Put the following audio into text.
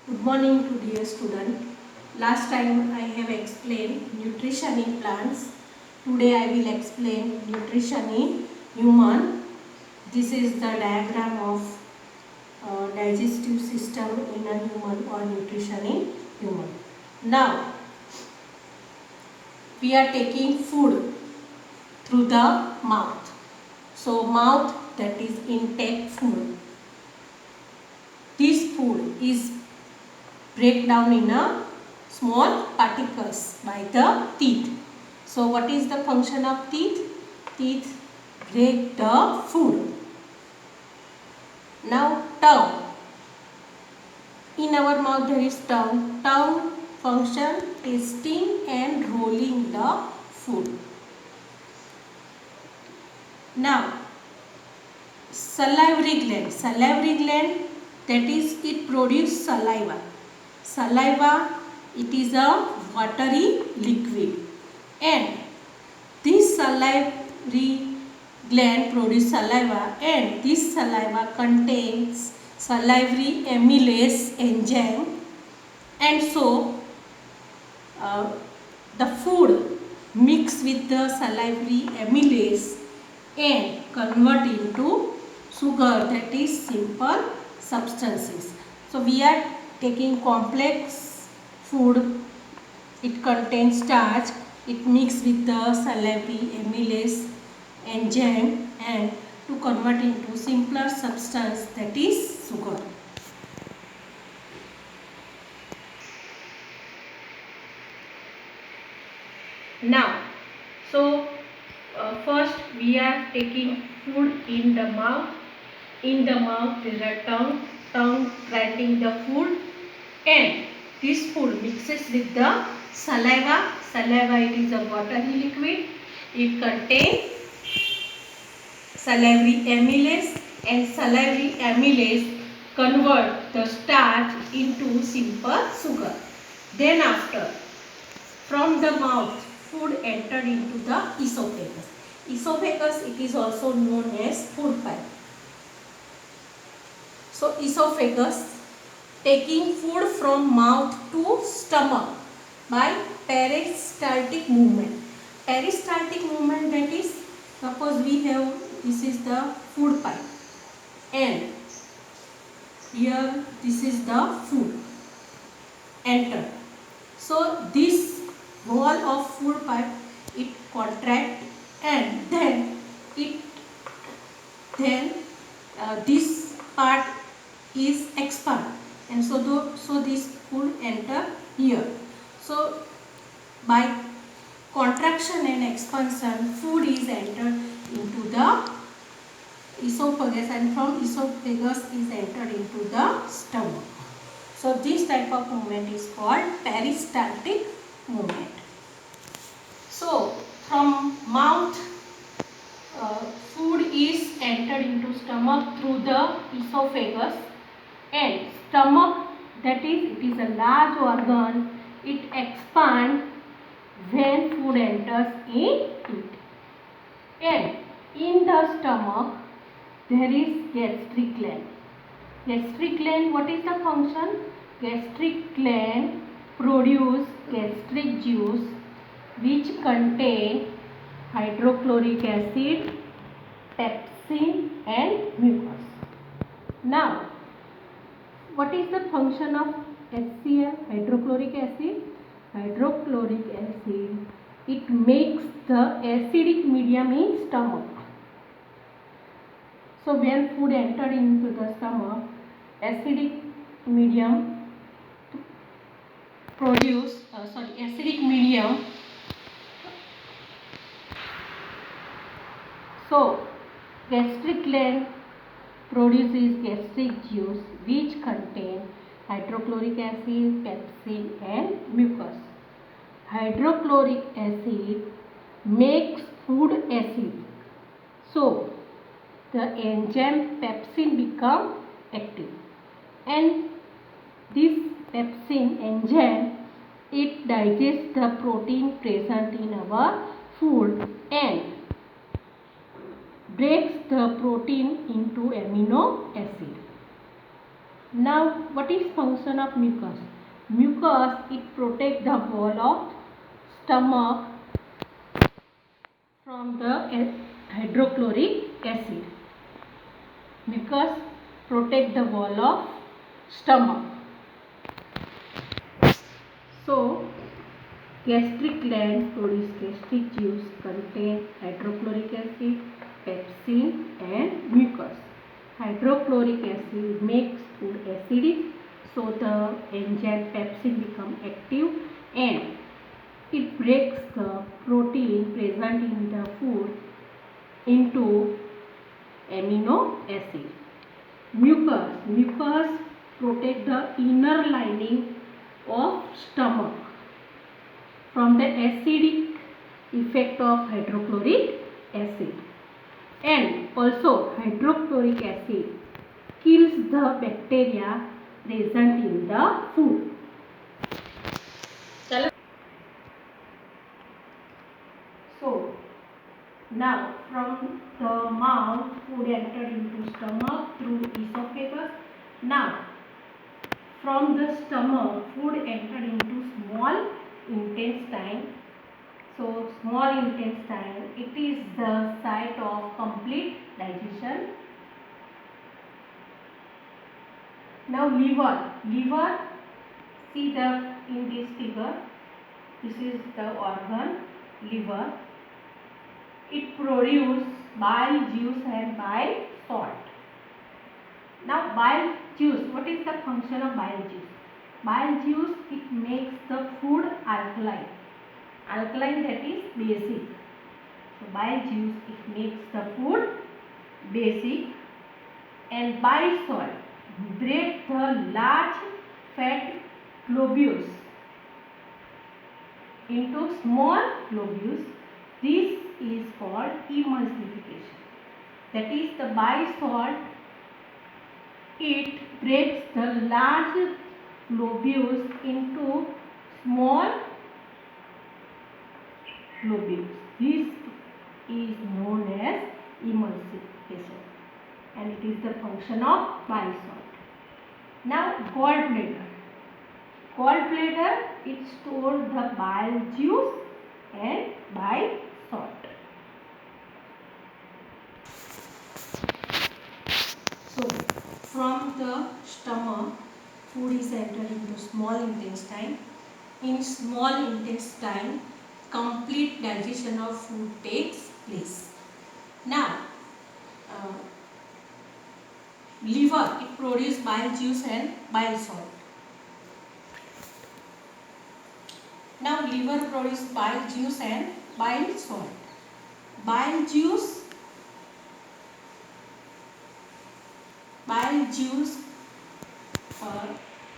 Good morning to dear student. Last time I have explained nutrition in plants. Today I will explain nutrition in human. This is the diagram of digestive system in a human or nutrition in human. Now we are taking food through the mouth. So mouth, that is intake food. This food is break down in a small particles by the teeth. So what is the function of teeth? Teeth break the food. Now tongue. In our mouth there is tongue. Tongue function tasting and rolling the food. Now salivary gland. Salivary gland, that is, it produces saliva. Saliva, it is a watery liquid, and this salivary gland produces saliva, and this saliva contains salivary amylase enzyme, and so the food mix with the salivary amylase and convert into sugar, that is simple substances. So we are taking complex food, it contains starch, it mixes with the salivary amylase enzyme and to convert into simpler substance, that is sugar. Now, so first we are taking food in the mouth. In the mouth there are tongue grinding the food, and this food mixes with the saliva. Saliva, it is a watery liquid. It contains salivary amylase, and salivary amylase convert the starch into simple sugar. Then after, from the mouth, food entered into the esophagus. Esophagus, it is also known as food pipe. So esophagus taking food from mouth to stomach by peristaltic movement. Peristaltic movement, that is, suppose we have, this is the food pipe and here this is the food enter. So this wall of food pipe, it contract, and then this part is expand, and so this food enter here. So by contraction and expansion, food is entered into the esophagus, and from esophagus is entered into the stomach. So this type of movement is called peristaltic movement. So from mouth, food is entered into stomach through the esophagus, and stomach, that is, it is a large organ, it expands when food enters in it. And in the stomach there is gastric gland. Gastric gland, what is the function? Gastric gland produce gastric juice which contain hydrochloric acid, pepsin and mucus. Now, what is the function of HCl, hydrochloric acid? Hydrochloric acid, it makes the acidic medium in stomach. So when food entered into the stomach, acidic medium acidic medium. So gastric gland produces gastric juice which contain hydrochloric acid, pepsin and mucus. Hydrochloric acid makes food acid. So the enzyme pepsin become active, and this pepsin enzyme, it digests the protein present in our food and breaks the protein into amino acid. Now, what is function of mucus? Mucus, it protects the wall of stomach from the hydrochloric acid. Mucus protect the wall of stomach. So, gastric gland produce gastric juice contain hydrochloric acid, pepsin and mucus. Hydrochloric acid makes food acidic, so the enzyme pepsin become active and it breaks the protein present in the food into amino acid. Mucus protect the inner lining of stomach from the acidic effect of hydrochloric acid, and also hydrochloric acid kills the bacteria present in the food. So now from the mouth food entered into stomach through esophagus. Now from the stomach food entered into small intestine. So small intestine, it is the site of complete digestion. Now liver, see the in this figure, this is the organ liver. It produces bile juice and bile salt. Now bile juice, what is the function of bile juice? Bile juice, it makes the food alkaline. Alkaline, that is basic. So bile juice, it makes the food basic. And bile salt break the large fat globules into small globules. This is called emulsification. That is, the bile salt, it breaks the large globules into small globules. This is known as emulsification and it is the function of bile salt. Now gallbladder. Gallbladder, it stores the bile juice and bile salt. So from the stomach, food is entered into small intestine. In small intestine, complete digestion of food takes place. Now, liver, it produces bile juice and bile salt. Now liver produces bile juice and bile salt. Bile juice